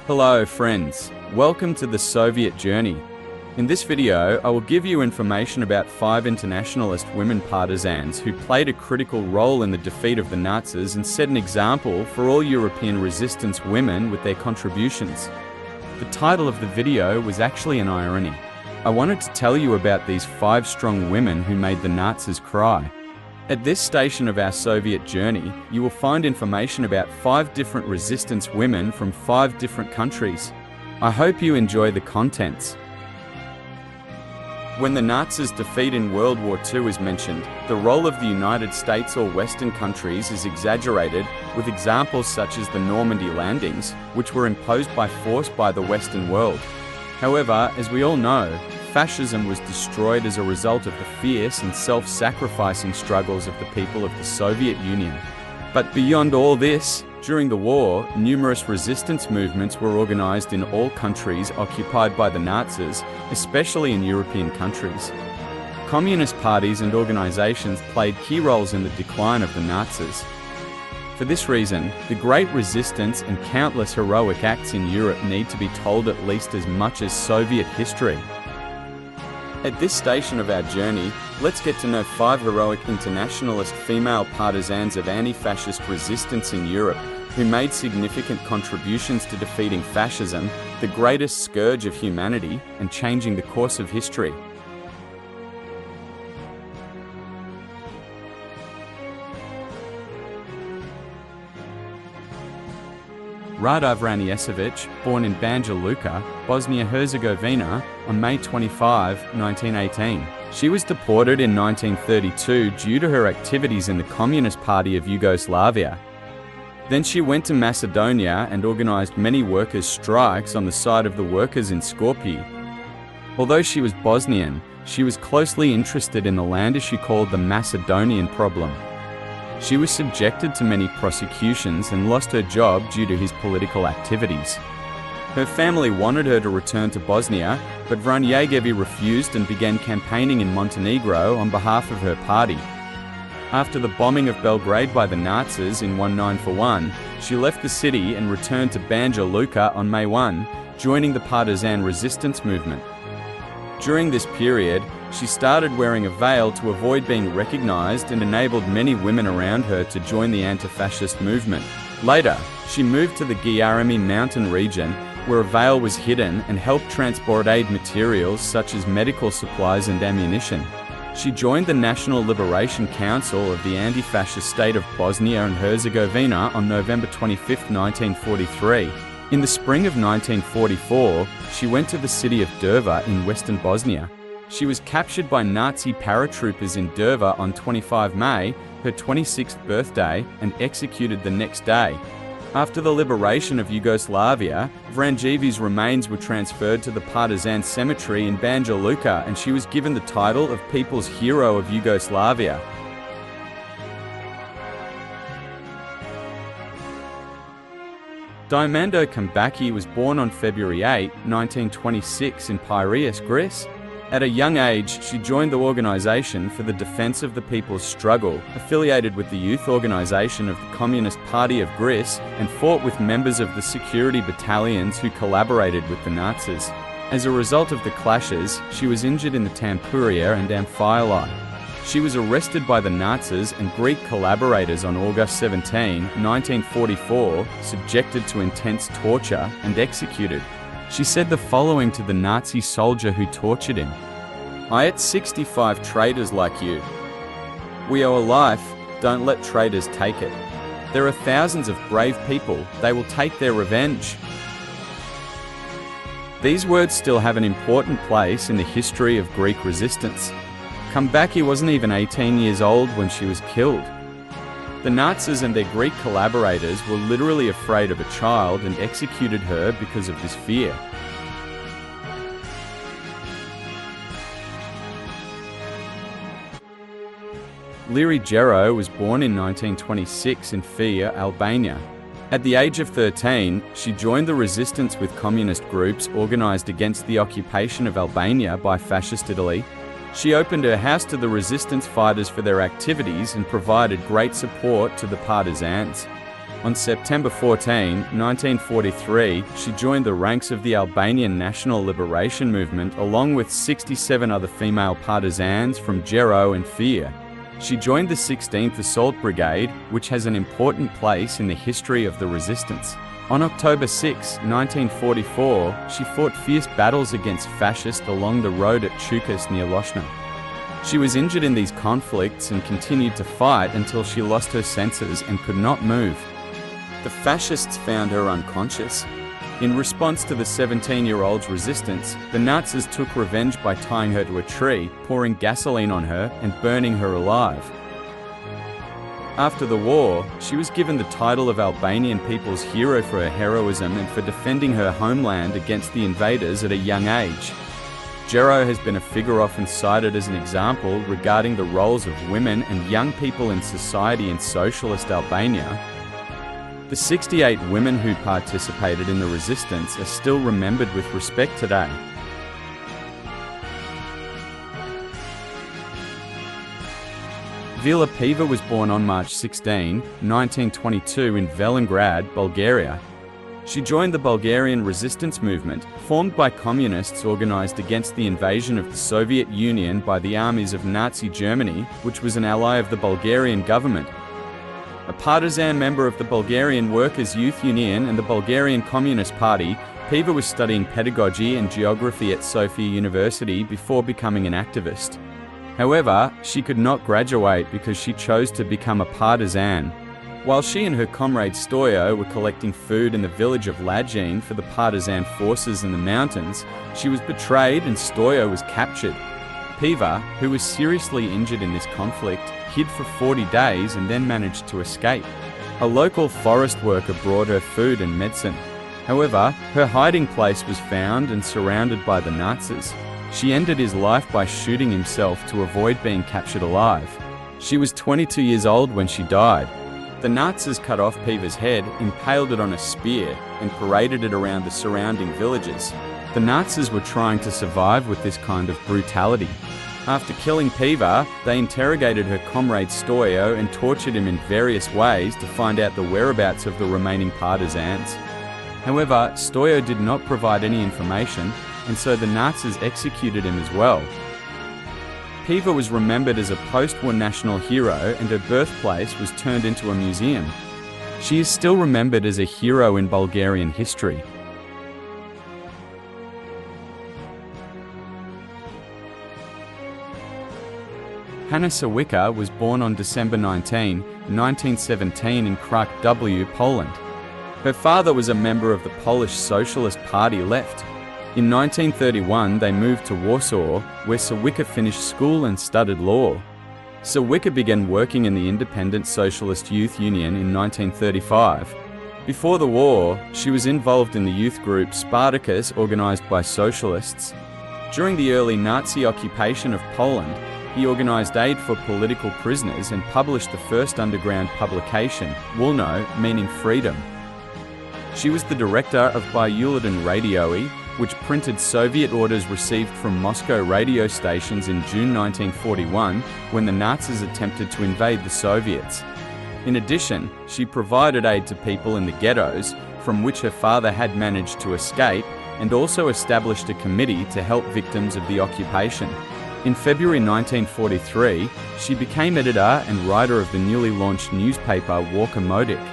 Hello friends, welcome to the Soviet journey. In this video, I will give you information about 5 internationalist women partisans who played a critical role in the defeat of the Nazis and set an example for all European resistance women with their contributions. The title of the video was actually an irony. I wanted to tell you about these 5 strong women who made the Nazis cry. At this station of our Soviet journey, you will find information about 5 different resistance women from 5 different countries. I hope you enjoy the contents. When the Nazis' defeat in World War II is mentioned, the role of the United States or Western countries is exaggerated, with examples such as the Normandy landings, which were imposed by force by the Western world. However, as we all know, fascism was destroyed as a result of the fierce and self-sacrificing struggles of the people of the Soviet Union. But beyond all this, during the war, numerous resistance movements were organized in all countries occupied by the Nazis, especially in European countries. Communist parties and organizations played key roles in the decline of the Nazis. For this reason, the Great Resistance and countless heroic acts in Europe need to be told at least as much as Soviet history. At this station of our journey, let's get to know 5 heroic internationalist female partisans of anti-fascist resistance in Europe who made significant contributions to defeating fascism, the greatest scourge of humanity, and changing the course of history. Rada Vranješević, born in Banja Luka, Bosnia-Herzegovina, on May 25, 1918. She was deported in 1932 due to her activities in the Communist Party of Yugoslavia. Then she went to Macedonia and organized many workers' strikes on the side of the workers in Skopje. Although she was Bosnian, she was closely interested in the land issue called the Macedonian problem. She was subjected to many prosecutions and lost her job due to his political activities. Her family wanted her to return to Bosnia, but Vranješević refused and began campaigning in Montenegro on behalf of her party. After the bombing of Belgrade by the Nazis in 1941, she left the city and returned to Banja Luka on May 1, joining the partisan resistance movement. During this period, she started wearing a veil to avoid being recognized and enabled many women around her to join the anti-fascist movement. Later, she moved to the Gyarimi mountain region, where a veil was hidden, and helped transport aid materials such as medical supplies and ammunition. She joined the National Liberation Council of the anti-fascist state of Bosnia and Herzegovina on November 25, 1943. In the spring of 1944, she went to the city of Drva in western Bosnia. She was captured by Nazi paratroopers in Drva on 25 May, her 26th birthday, and executed the next day. After the liberation of Yugoslavia, Vranješević's remains were transferred to the partisan cemetery in Banja Luka, and she was given the title of People's Hero of Yugoslavia. Diamando Kumbaki was born on February 8, 1926 in Piraeus, Greece. At a young age, she joined the Organization for the Defense of the People's Struggle, affiliated with the youth organization of the Communist Party of Greece, and fought with members of the security battalions who collaborated with the Nazis. As a result of the clashes, she was injured in the Tampuria and Amphili. She was arrested by the Nazis and Greek collaborators on August 17, 1944, subjected to intense torture, and executed. She said the following to the Nazi soldier who tortured him: "I ate 65 traitors like you. We owe a life, don't let traitors take it. There are thousands of brave people, they will take their revenge." These words still have an important place in the history of Greek resistance. Kumbaki wasn't even 18 years old when she was killed. The Nazis and their Greek collaborators were literally afraid of a child and executed her because of this fear. Liri Gero was born in 1926 in Peeva, Albania. At the age of 13, she joined the resistance with communist groups organized against the occupation of Albania by fascist Italy. She opened her house to the resistance fighters for their activities and provided great support to the partisans. On September 14, 1943, she joined the ranks of the Albanian National Liberation Movement along with 67 other female partisans from Gero and Peeva. She joined the 16th Assault Brigade, which has an important place in the history of the resistance. On October 6, 1944, she fought fierce battles against fascists along the road at Čukas near Lozno. She was injured in these conflicts and continued to fight until she lost her senses and could not move. The fascists found her unconscious. In response to the 17-year-old's resistance, the Nazis took revenge by tying her to a tree, pouring gasoline on her, and burning her alive. After the war, she was given the title of Albanian people's hero for her heroism and for defending her homeland against the invaders at a young age. Gero has been a figure often cited as an example regarding the roles of women and young people in society in socialist Albania. The 68 women who participated in the resistance are still remembered with respect today. Vela Peeva was born on March 16, 1922 in Velengrad, Bulgaria. She joined the Bulgarian resistance movement, formed by communists organized against the invasion of the Soviet Union by the armies of Nazi Germany, which was an ally of the Bulgarian government. A partisan member of the Bulgarian Workers' Youth Union and the Bulgarian Communist Party, Peeva was studying pedagogy and geography at Sofia University before becoming an activist. However, she could not graduate because she chose to become a partisan. While she and her comrade Stoyo were collecting food in the village of Lajin for the partisan forces in the mountains, she was betrayed and Stoyo was captured. Peeva, who was seriously injured in this conflict, hid for 40 days and then managed to escape. A local forest worker brought her food and medicine. However, her hiding place was found and surrounded by the Nazis. She ended his life by shooting himself to avoid being captured alive. She was 22 years old when she died. The Nazis cut off Peeva's head, impaled it on a spear, and paraded it around the surrounding villages. The Nazis were trying to survive with this kind of brutality. After killing Peeva, they interrogated her comrade Stoyo and tortured him in various ways to find out the whereabouts of the remaining partisans. However, Stoyo did not provide any information, and so the Nazis executed him as well. Peeva was remembered as a post-war national hero and her birthplace was turned into a museum. She is still remembered as a hero in Bulgarian history. Hanna Sawicka was born on December 19, 1917 in Kraków, Poland. Her father was a member of the Polish Socialist Party Left. In 1931, they moved to Warsaw, where Sawicka finished school and studied law. Sawicka began working in the Independent Socialist Youth Union in 1935. Before the war, she was involved in the youth group Spartacus, organized by socialists. During the early Nazi occupation of Poland, he organized aid for political prisoners and published the first underground publication, Wolno, meaning freedom. She was the director of Byuletin Radioi, which printed Soviet orders received from Moscow radio stations in June 1941 when the Nazis attempted to invade the Soviets. In addition, she provided aid to people in the ghettos, from which her father had managed to escape, and also established a committee to help victims of the occupation. In February 1943, she became editor and writer of the newly launched newspaper Walker Modik.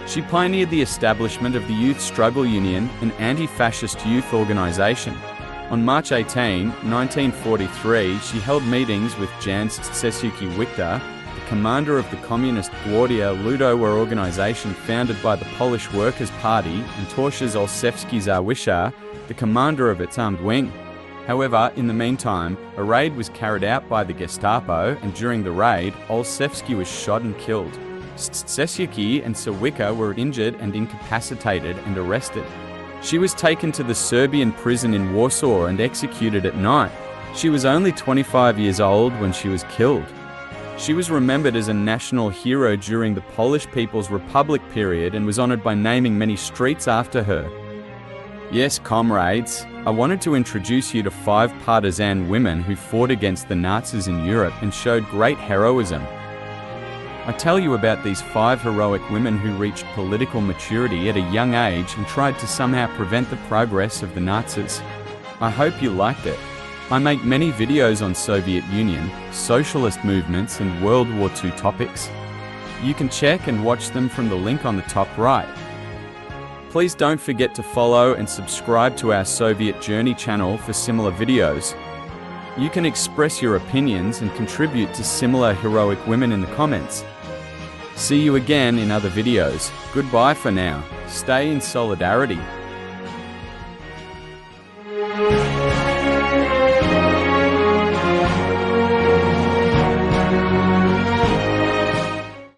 She pioneered the establishment of the Youth Struggle Union, an anti-fascist youth organization. On March 18, 1943, she held meetings with Jan Stasiuki Wiktor, the commander of the Communist Gwardia Ludowa organization founded by the Polish Workers' Party, and Tomasz Olszewski Zawisza, the commander of its armed wing. However, in the meantime, a raid was carried out by the Gestapo, and during the raid, Olszewski was shot and killed. Stasiuki and Sawicka were injured and incapacitated and arrested. She was taken to the Serbian prison in Warsaw and executed at night. She was only 25 years old when she was killed. She was remembered as a national hero during the Polish People's Republic period and was honored by naming many streets after her. Yes, comrades, I wanted to introduce you to 5 partisan women who fought against the Nazis in Europe and showed great heroism. I tell you about these 5 heroic women who reached political maturity at a young age and tried to somehow prevent the progress of the Nazis. I hope you liked it. I make many videos on Soviet Union, socialist movements and World War II topics. You can check and watch them from the link on the top right. Please don't forget to follow and subscribe to our Soviet Journey channel for similar videos. You can express your opinions and contribute to similar heroic women in the comments. See you again in other videos. Goodbye for now. Stay in solidarity.